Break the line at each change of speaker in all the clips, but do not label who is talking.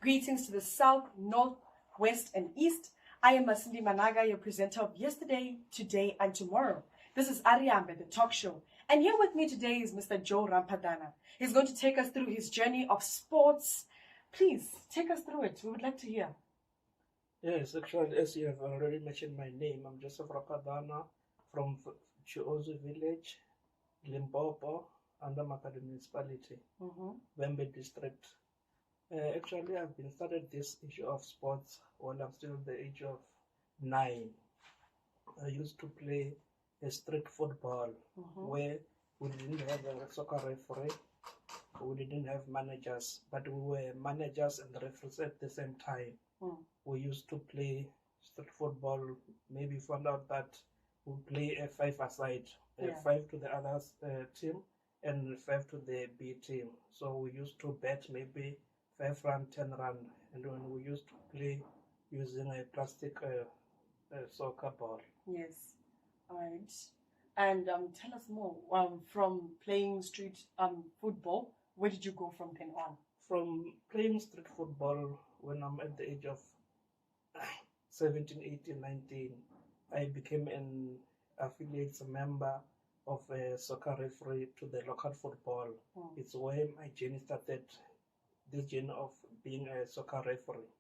Greetings to the south, north, west, and east. I am Masindi Managa, your presenter of yesterday, today, and tomorrow. This is Ariambe, the talk show. And here with me today is Mr. Joe Ramphadana. He's going to take us through his journey of sports. Please, take us through it. We would like to hear.
Yes, actually, as you have already mentioned my name, I'm Joseph Ramphadana from Chiozu village, Limpopo, under Makadi municipality, Wembe district. Actually, I've been started this issue of sports when I'm still the age of 9. I used to play a street football where we didn't have a soccer referee, we didn't have managers, but we were managers and referees at the same time. We used to play street football, maybe found out that we play a 5-a-side, 5 to the other team and 5 to the B team. So we used to bet maybe 5 rand, 10 rand, and when we used to play using a plastic soccer ball.
Yes, all right. And tell us more. From playing street football, where did you go from then on?
From playing street football when I'm at the age of 17, 18, 19, I became an affiliate member of a soccer referee to the local football. It's where my journey started, this journey of being a soccer referee.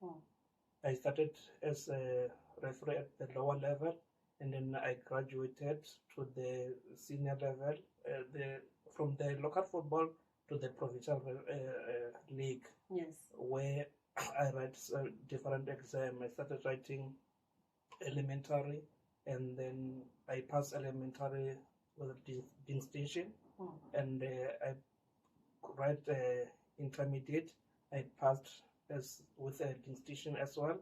I started as a referee at the lower level, and then I graduated to the senior level, from the local football to the provincial league.
Yes.
Where I write different exams. I started writing elementary, and then I passed elementary with a distinction, and I write intermediate. I passed with a distinction as well,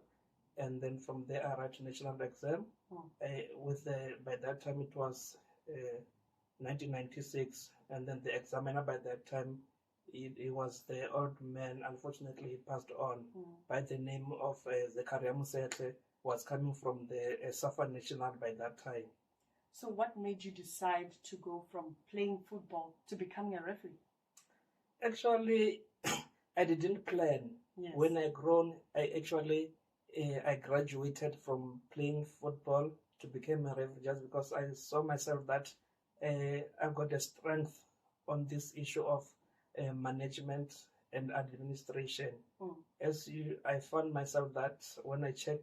and then from there I write national exam. By that time it was 1996, and then the examiner by that time, it was the old man. Unfortunately, he passed on. By the name of Zekaria Musete, was coming from the Safa National by that time.
So what made you decide to go from playing football to becoming a referee?
Actually, I didn't plan.
Yes.
When I grown, I graduated from playing football to become a referee just because I saw myself that I've got a strength on this issue of management and administration. I found myself that when I check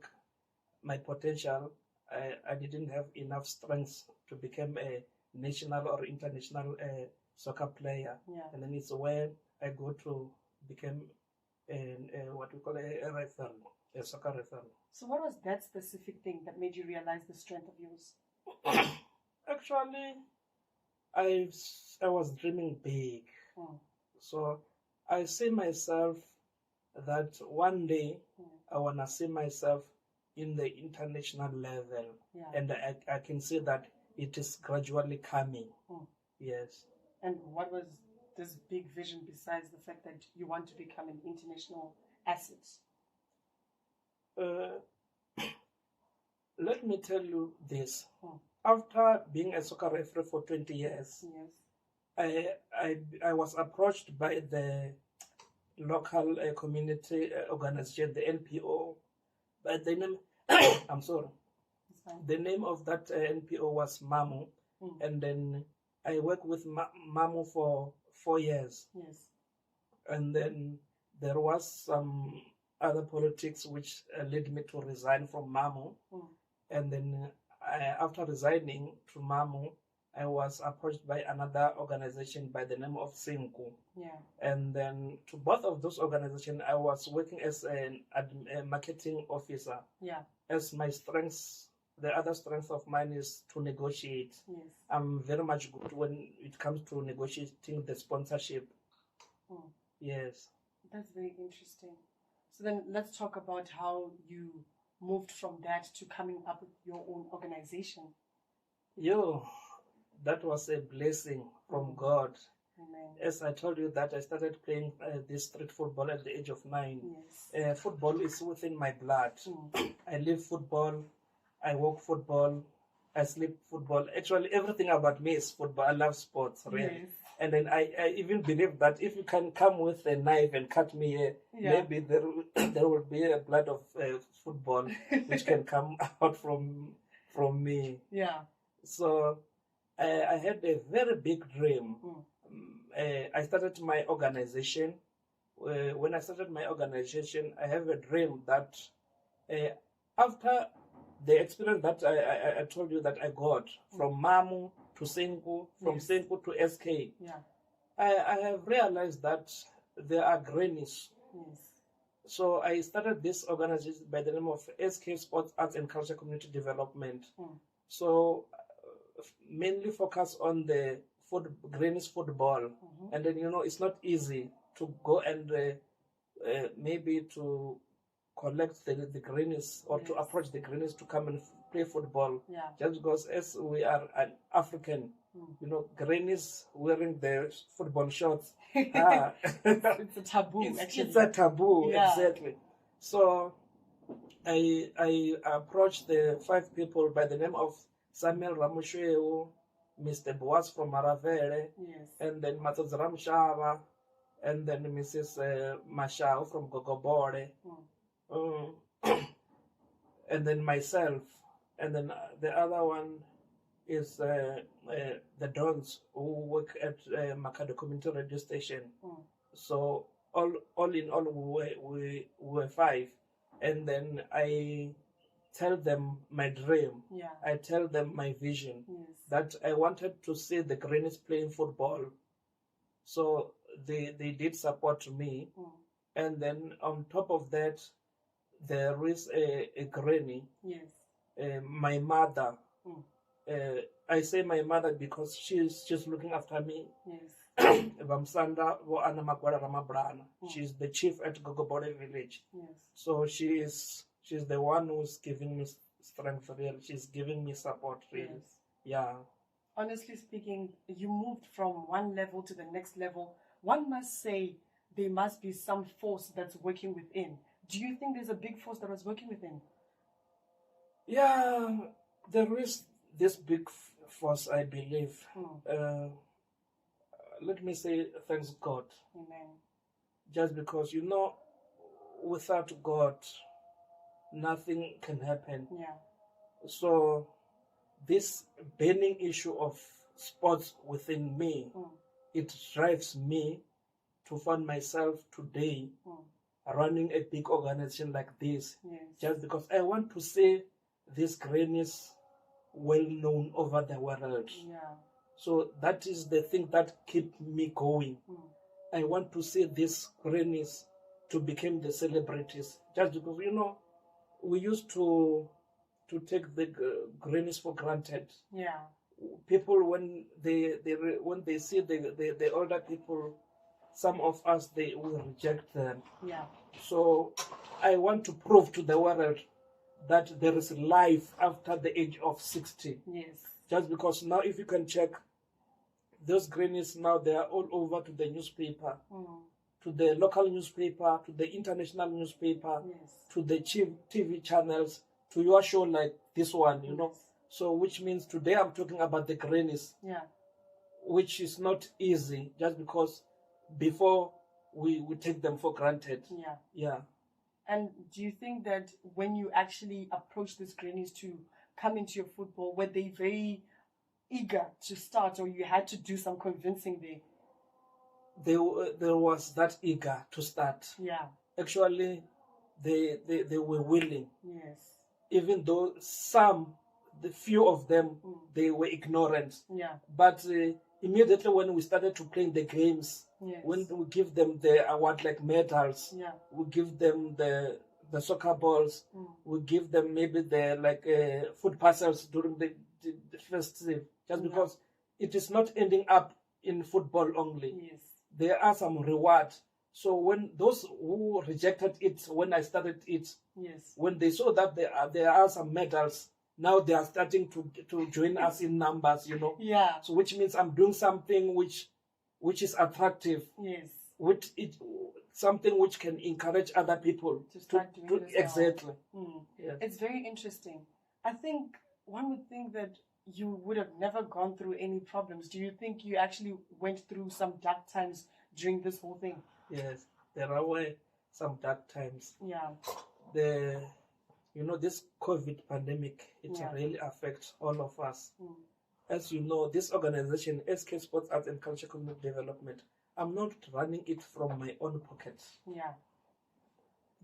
my potential, I didn't have enough strength to become a national or international soccer player. And then it's when I go to become what we call a referee, a soccer referee.
So what was that specific thing that made you realize the strength of yours?
Actually, I was dreaming big. So I see myself that one day I want to see myself in the international level. And I can see that it is gradually coming. Yes.
And what was this big vision besides the fact that you want to become an international asset?
Let me tell you this. After being a soccer referee for 20 years, I was approached by the local community organization, the NPO, by the name, I'm sorry, the name of that NPO was MAMU, and then I worked with MAMU for 4 years.
Yes.
And then there was some other politics which led me to resign from MAMU. And then after resigning to MAMU, I was approached by another organization by the name of Sinku. And then to both of those organizations, I was working as a marketing officer. As my strengths, the other strength of mine is to negotiate. I'm very much good when it comes to negotiating the sponsorship. Yes.
That's very interesting. So then let's talk about how you moved from that to coming up with your own organization.
That was a blessing from God.
Amen.
As I told you that I started playing this street football at the age of 9. Football is within my blood. I live football, I walk football, I sleep football. Actually, everything about me is football. I love sports, really.
Yes.
And then I even believe that if you can come with a knife and cut me here, maybe there there will be a blood of football which can come out from me.
Yeah.
So I had a very big dream. I started my organization. When I started my organization, I have a dream that after the experience that I told you that I got from Mamu to Senku, from Senku to SK, I have realized that there are grannies.
Yes.
So I started this organization by the name of SK Sports Arts and Culture Community Development. So mainly focus on the grannies football. And then, it's not easy to go and maybe to collect the grannies or to approach the grannies to come and play football. Just because as we are an African, grannies wearing the football shorts.
It's a taboo, actually.
It's a taboo, exactly. So I approached the 5 people by the name of Samuel Ramusheu, Mr. Boaz from Maravele, and then Matos Ramshava, and then Mrs. Mashao from Gogobore, and then myself, and then the other one is the Dons who work at Makado Community Radio Station. So all in all, we were 5, and then I tell them my dream. I tell them my vision that I wanted to see the grannies playing football. So they did support me, and then on top of that, there is a granny. My mother. I say my mother because she's looking after me. Vamsanda wo ana Magwala Ramabrana. She's the chief at Gogobore village. So she's the one who's giving me strength, really. She's giving me support, really. Yeah.
Honestly speaking, you moved from one level to the next level. One must say there must be some force that's working within. Do you think there's a big force that was working within?
Yeah, there is this big force, I believe. Let me say thanks God.
Amen.
Just because, without God, nothing can happen. So this burning issue of sports within me, it drives me to find myself today running a big organization like this. Just because I want to see these grannies well known over the world. So that is the thing that keeps me going. I want to see these grannies to become the celebrities. Just because, we used to take the grannies for granted. People, when they see the older people, some of us, they will reject them. So I want to prove to the world that there is life after the age of 60. Just because now, if you can check, those grannies now, they are all over to the newspaper, to the local newspaper, to the international newspaper, to the TV channels, to your show like this one, So which means today I'm talking about the grannies, which is not easy, just because before we take them for granted.
And do you think that when you actually approach these grannies to come into your football, were they very eager to start, or you had to do some convincing there?
There was that eager to start. Actually, they were willing. Even though the few of them, they were ignorant. But immediately when we started to play the games, when we give them the award like medals, we give them the soccer balls, we give them maybe the food parcels during the festive, just because it is not ending up in football only. There are some reward. So when those who rejected it, when I started it, when they saw that there are some medals, now they are starting to join us in numbers, So which means I'm doing something which is attractive. Something which can encourage other people
to start doing this.
Exactly.
It's very interesting. I think one would think that you would have never gone through any problems. Do you think you actually went through some dark times during this whole thing?
Yes, there were some dark times.
Yeah.
This COVID pandemic, it really affects all of us. As you know, this organization, SK Sports Arts and Culture Community Development, I'm not running it from my own pockets.
Yeah.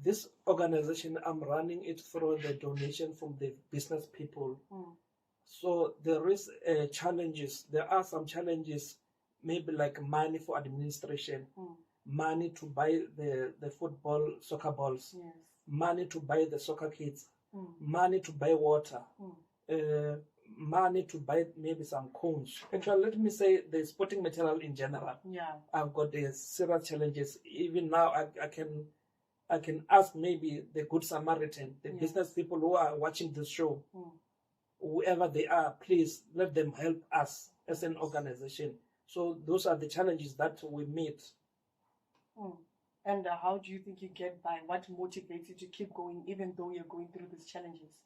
This organization, I'm running it through the donation from the business people. So there is challenges. There are some challenges, maybe like money for administration, money to buy the soccer balls, money to buy the soccer kits, money to buy water, money to buy maybe some cones. Actually, let me say the sporting material in general.
Yeah.
I've got serious challenges. Even now, I can ask maybe the Good Samaritan, the business people who are watching this show, whoever they are, please let them help us as an organization. So those are the challenges that we meet.
And how do you think you get by? What motivates you to keep going even though you're going through these challenges?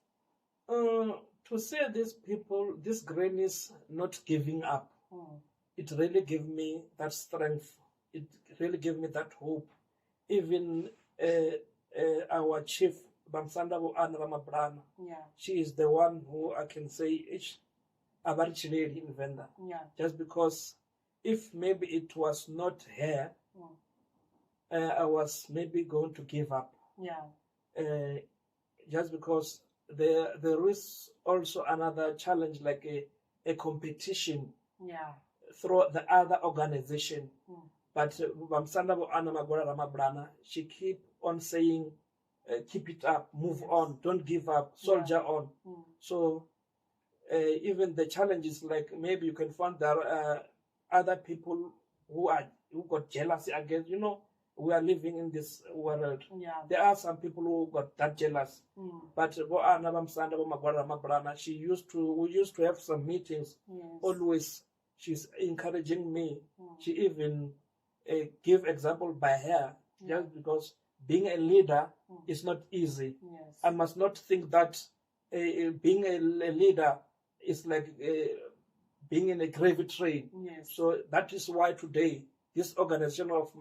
To see these people, these grannies not giving up, it really gave me that strength. It really gave me that hope. Even our chief, Bamsanda Ramphadana, she is the one who I can say in Venda. Just because if maybe it was not her, I was maybe going to give up. Just because there is also another challenge, like a competition through the other organization. But Bamsanda Ramphadana, she keep on saying, keep it up, move on, don't give up, soldier on. So even the challenges, like maybe you can find there are other people who got jealousy against, we are living in this world. There are some people who got that jealous. But we used to have some meetings. Always, she's encouraging me. She even give example by her, just because being a leader is not easy. I must not think that being a leader is like being in a gravy train. So that is why today this organization of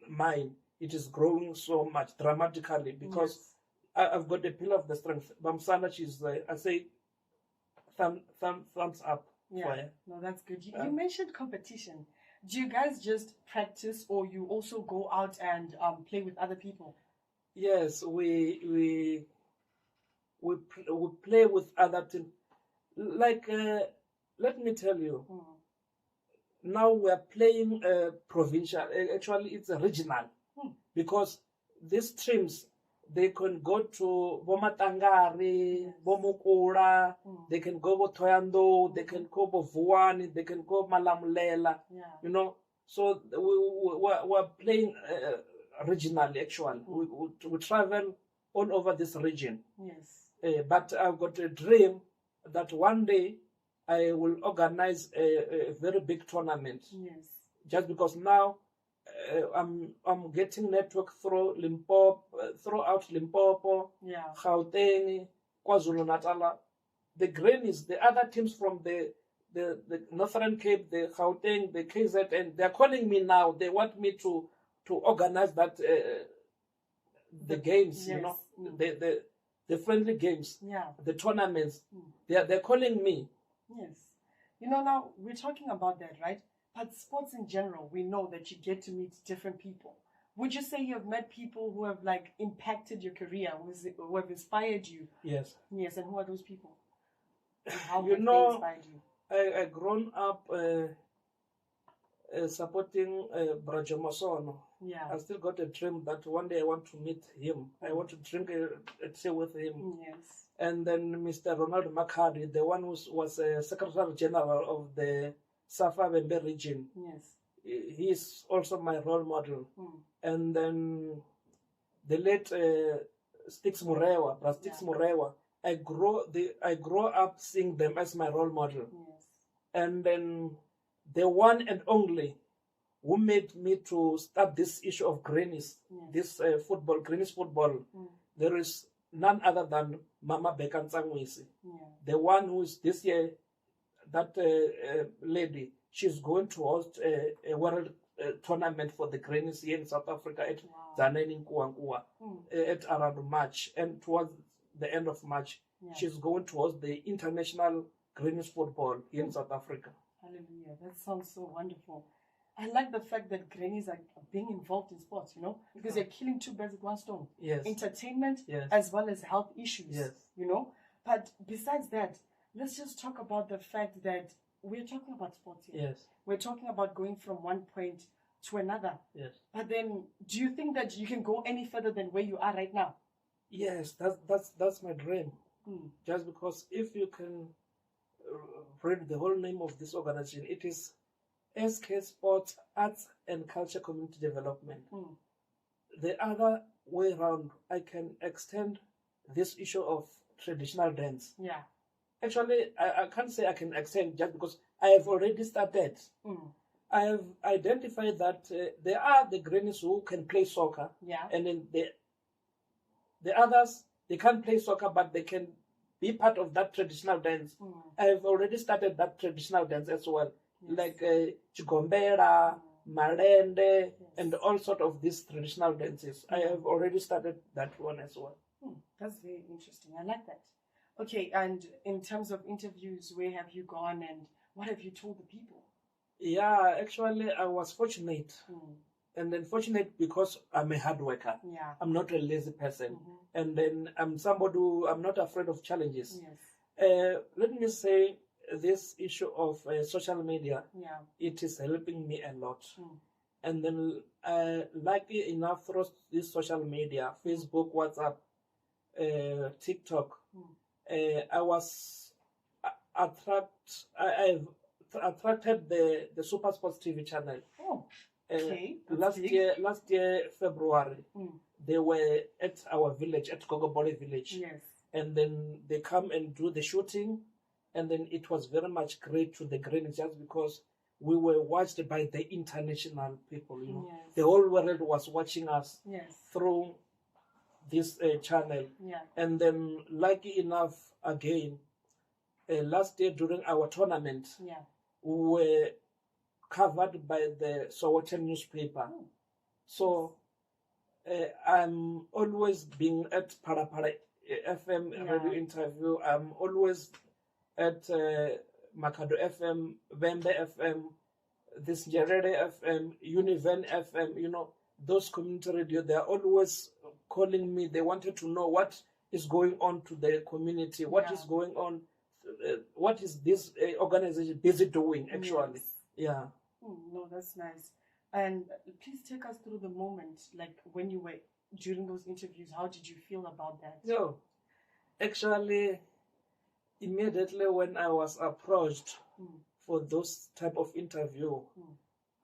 mine, it is growing so much dramatically, because I've got a pillar of the strength. Bamsana, she's I say thumbs up for her.
No, that's good. You mentioned competition. Do you guys just practice, or you also go out and play with other people?
Yes, we play with other teams. Like, let me tell you, now we are playing provincial. Actually, it's a regional, because these teams, they can go to Bomatangari, Bomukura, they can go to Toyando, they can go to Vuani, they can go Malamulela, So we're playing regionally, actually. We travel all over this region. But I've got a dream that one day I will organize a very big tournament. Just because now I'm getting network through Limpopo, throughout Limpopo, Gauteng, KwaZulu-Natal. The grannies, the other teams from the Northern Cape, the Gauteng, the KZN, they're calling me now. They want me to organize that the games, the friendly games, the tournaments. They're calling me.
Now we're talking about that, right? But sports in general, we know that you get to meet different people. Would you say you have met people who have impacted your career, who have inspired you?
Yes.
Yes, and who are those people? And how
have they inspired you? I grown up supporting Brajo Masono. I still got a dream that one day I want to meet him. I want to drink a tea with him. And then Mr. Ronald Makadi, the one who was Secretary General of the Safa Bembe region. He is also my role model. And then the late Stix Murewa, Stix Murewa, I grow up seeing them as my role model. And then the one and only who made me to start this issue of grannies, this football, grannies football. There is none other than Mama Bekantsangwisi.
Yeah.
The one who is this year, that lady, she's going to host a world tournament for the grannies here in South Africa at Zaneni Nkuankua at around March. And towards the end of March, she's going to host the international grannies football here in South Africa.
Hallelujah. That sounds so wonderful. I like the fact that grannies are being involved in sports, you know, because they're killing two birds with one stone.
Yes.
Entertainment
Yes.
as well as health issues.
Yes.
You know. But besides that, let's just talk about the fact that we're talking about sports here.
Yes.
We're talking about going from one point to another.
Yes.
But then, do you think that you can go any further than where you are right now?
Yes, that's my dream. Just because if you can read the whole name of this organization, it is SK Sports, Arts and Culture Community Development. The other way around, I can extend this issue of traditional dance.
Yeah.
Actually, I can't say I can extend just because I have already started. I have identified that there are the grannies who can play soccer.
Yeah.
And then the others, they can't play soccer, but they can be part of that traditional dance. I have already started that traditional dance as well. Yes. Like Chigombera, Marende, and all sort of these traditional dances. I have already started that one as well.
That's very interesting. I like that. Okay, and in terms of interviews, where have you gone and what have you told the people?
Yeah, actually, I was fortunate. And then fortunate because I'm a hard worker.
Yeah.
I'm not a lazy person. And then I'm somebody who, I'm not afraid of challenges.
Yes.
Let me say, this issue of social media, it is helping me a lot. And then, lucky enough, through this social media, Facebook, WhatsApp, TikTok, I've attracted the Super Sports TV channel.
Oh, okay.
Last year, February, they were at our village, at Gogobole village.
Yes.
And then they come and do the shooting. And then it was very much great to the grannies just because we were watched by the international people. You know, the whole world was watching us through this channel. And then, lucky enough, again, last year during our tournament, we were covered by the Sowetan newspaper. So I'm always being at Parapara FM radio interview. I'm always at Makado FM, Vembe FM, this Nyerere FM, Univen FM, you know, those community radio, they're always calling me. They wanted to know what is going on to the community, what is going on, what is this organization busy doing, actually. Yeah.
No, that's nice. And please take us through the moment, like when you were during those interviews, how did you feel about that?
No, actually, immediately when I was approached for those type of interview,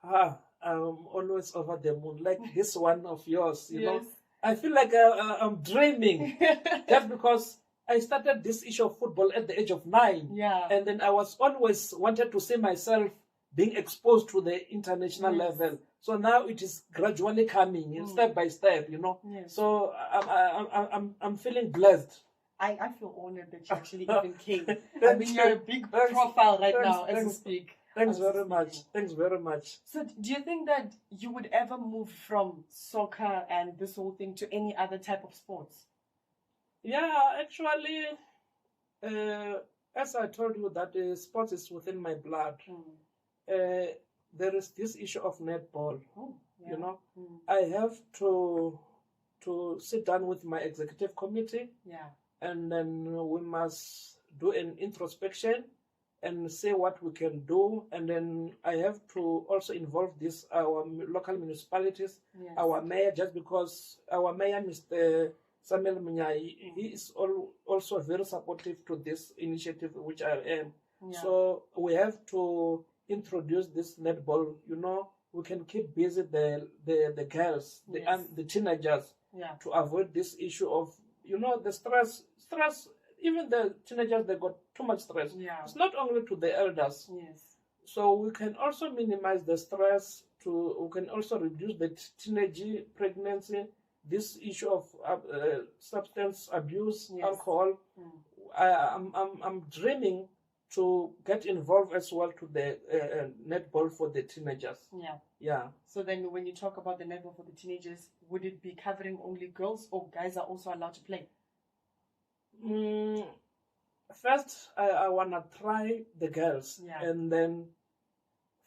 I'm always over the moon, like this one of yours, you know. I feel like I'm dreaming just because I started this issue of football at the age of 9.
Yeah.
And then I was always wanted to see myself being exposed to the international level. So now it is gradually coming, step by step, you know. So I'm feeling blessed.
I feel honored that you actually even came. I mean, you're a big profile right now as we speak.
Thanks very much. Thanks very much.
So do you think that you would ever move from soccer and this whole thing to any other type of sports?
Yeah, actually, as I told you that sports is within my blood. There is this issue of netball. You know, I have to sit down with my executive committee. And then we must do an introspection and say what we can do. And then I have to also involve our local municipalities, our mayor, just because our mayor, Mr. Samuel Munyai, he is also very supportive to this initiative, which I am. So we have to introduce this netball. You know, we can keep busy the girls, the teenagers, to avoid this issue of, you know, the stress, even the teenagers, they got too much stress. It's not only to the elders. So we can also minimize the stress, we can also reduce the teenage pregnancy, this issue of substance abuse,
Yes.
alcohol. I'm dreaming to get involved as well to the netball for the teenagers.
Yeah.
Yeah.
So then when you talk about the netball for the teenagers, would it be covering only girls, or guys are also allowed to play?
First, I want to try the girls.
Yeah.
And then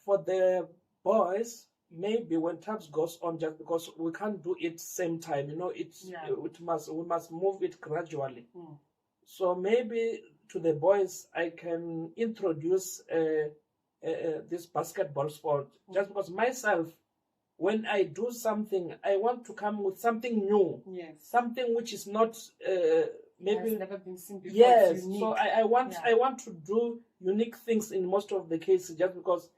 for the boys, maybe when times goes on, just because we can't do it same time, we must move it gradually. So maybe to the boys, I can introduce this basketball sport. Just because myself, when I do something, I want to come with something new.
Yes.
Something which is not maybe
has never been seen before.
Yes. So I want to do unique things in most of the cases, just because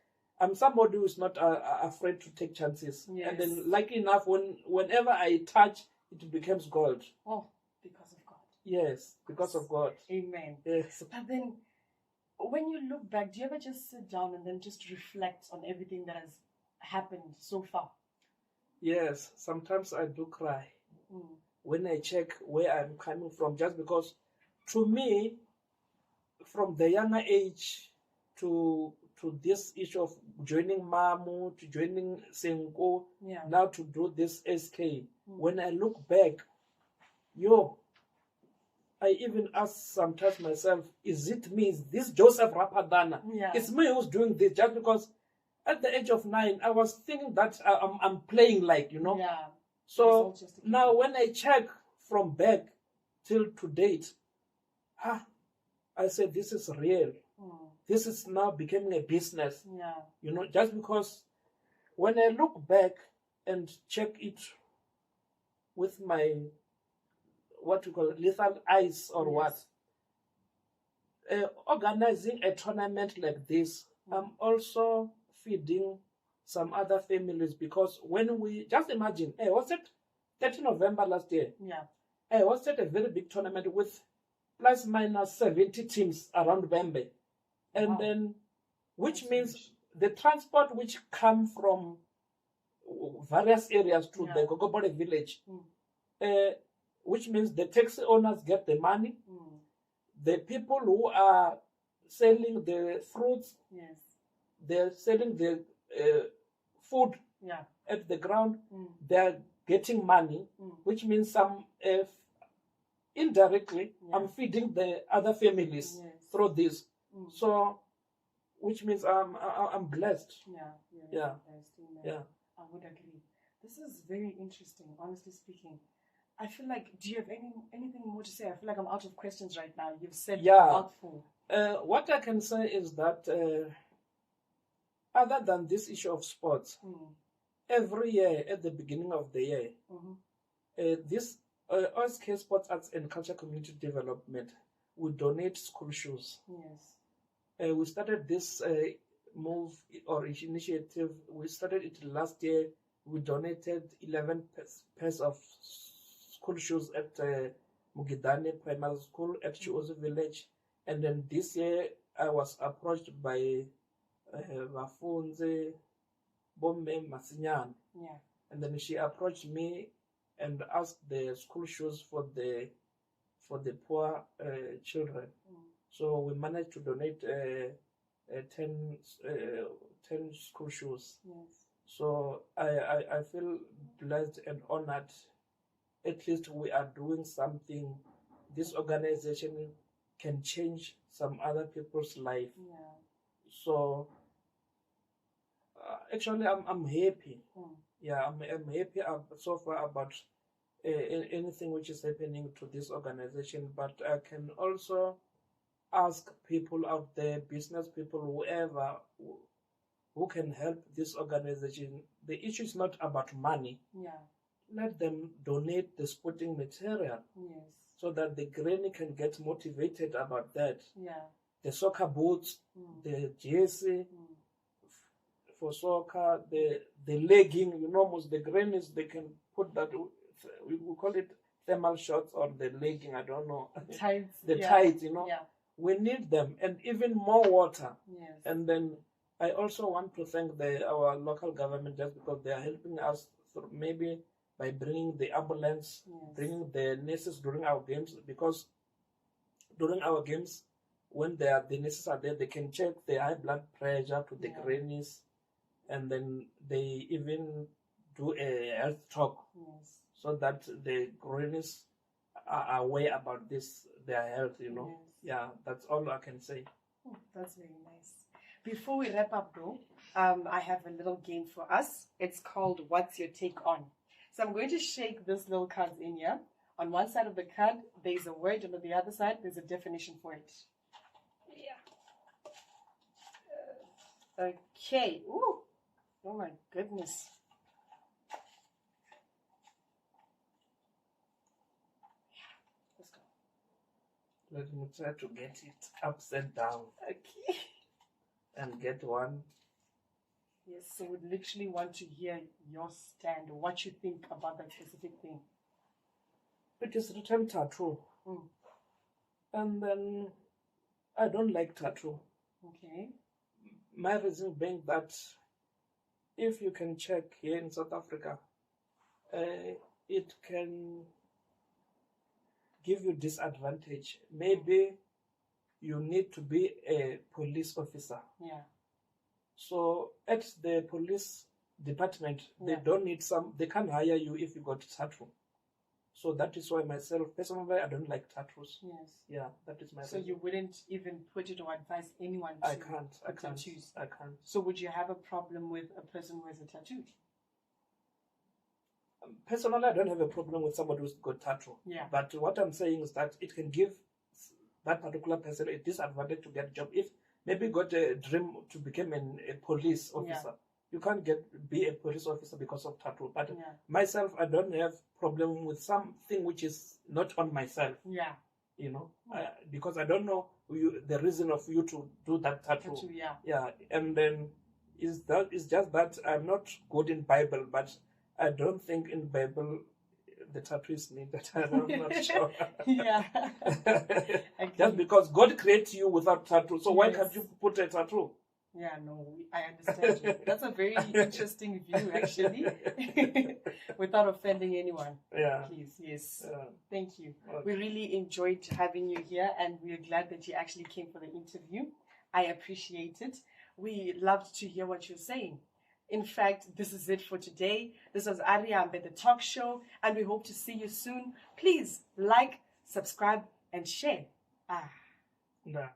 I'm somebody who is not afraid to take chances.
Yes.
And then, lucky enough, whenever I touch, it becomes gold.
Oh, because of God.
Yes, because of God.
Amen.
Yes.
But then, when you look back, do you ever just sit down and then just reflect on everything that has happened so far?
Yes, sometimes I do cry when I check where I'm coming from, just because to me, from the younger age to this issue of joining Mamu, to joining Senko, now to do this SK, when I look back, I even ask sometimes myself, is it me? Is this Joseph Ramphadana?
Yeah.
It's me who's doing this, just because at the age of 9, I was thinking that I'm playing like,
Yeah.
So now when I check from back till to date, I said, this is real. This is now becoming a business.
Yeah.
Just because when I look back and check it with my, what you call it, lethal eyes or what, organizing a tournament like this, I'm also feeding some other families, because when we just imagine, was it 30 November last year?
Yeah.
Was it a very big tournament with plus minus 70 teams around Bembe? And then, which means the transport which come from various areas to the Gogobole village, which means the taxi owners get the money, the people who are selling the fruits, they're selling the food at the ground, they're getting money, which means some indirectly I'm feeding the other families through this. So, which means I'm blessed.
Yeah. I would agree. This is very interesting, honestly speaking. I feel like, do you have anything more to say? I feel like I'm out of questions right now. You've said a mouthful.
What I can say is that other than this issue of sports, every year at the beginning of the year, this OSK Sports Arts and Culture Community Development, we donate school shoes.
Yes.
We started this move or initiative. We started it last year. We donated 11 pairs of school shoes at Mugidane Primary School at Chiozo Village. And then this year, I was approached by Vafunze Bomme Masinyan. And then she approached me and asked the school shoes for the poor children. So we managed to donate 10 school shoes. So I feel blessed and honored. At least we are doing something. This organization can change some other people's life. So actually, I'm happy. I'm happy so far about anything which is happening to this organization. But I can also ask people out there, business people, whoever, who can help this organization. The issue is not about money. Let them donate the sporting material so that the granny can get motivated about that. The soccer boots, the jersey for soccer, the legging, most the grannies, they can put that, we call it thermal shorts or the legging, I don't know.
Tights.
The tights, We need them, and even more water. And then I also want to thank our local government, just because they are helping us through, maybe by bringing the ambulance, bringing the nurses during our games, because during our games, when the nurses are there, they can check the high blood pressure to the grannies, and then they even do a health talk so that the grannies are aware about their health, you know. Yeah, that's all I can say.
Oh, that's very nice. Before we wrap up though, I have a little game for us. It's called What's Your Take On? So I'm going to shake this little card in here. On one side of the card, there's a word, and on the other side, there's a definition for it. Yeah. Okay. Ooh. Oh my goodness. Yeah. Let's go.
Let me try to get it upside down.
Okay.
And get one.
Yes, so we literally want to hear your stand, what you think about that specific thing.
It is written tattoo. And then I don't like tattoo.
Okay.
My reason being that if you can check here in South Africa, it can give you disadvantage. Maybe you need to be a police officer.
Yeah.
So at the police department, they don't need they can't hire you if you got tattoo. So that is why myself, personally, I don't like tattoos.
Yes.
Yeah, that is my
So
reason.
You wouldn't even put it or advise anyone to
I can't.
tattoos?
I can't.
So would you have a problem with a person who has a tattoo?
Personally, I don't have a problem with somebody who's got tattoo.
Yeah.
But what I'm saying is that it can give that particular person a disadvantage to get a job. If maybe you got a dream to become a police officer, you can't be a police officer because of tattoo. But myself, I don't have problem with something which is not on myself.
Yeah.
You know, because I don't know the reason of you to do that tattoo. Yeah. And then it's just that I'm not good in Bible, but I don't think in Bible the tattoo is needed. I'm not sure.
Yeah.
Just because God created you without tattoo, so why can't you put a tattoo?
Yeah, no, I understand you. That's a very interesting view, actually, without offending anyone.
Yeah.
Please, yes. Thank you. Okay. We really enjoyed having you here, and we're glad that you actually came for the interview. I appreciate it. We loved to hear what you're saying. In fact, this is it for today. This was Ariambe, the talk show, and we hope to see you soon. Please like, subscribe, and share.
Yeah.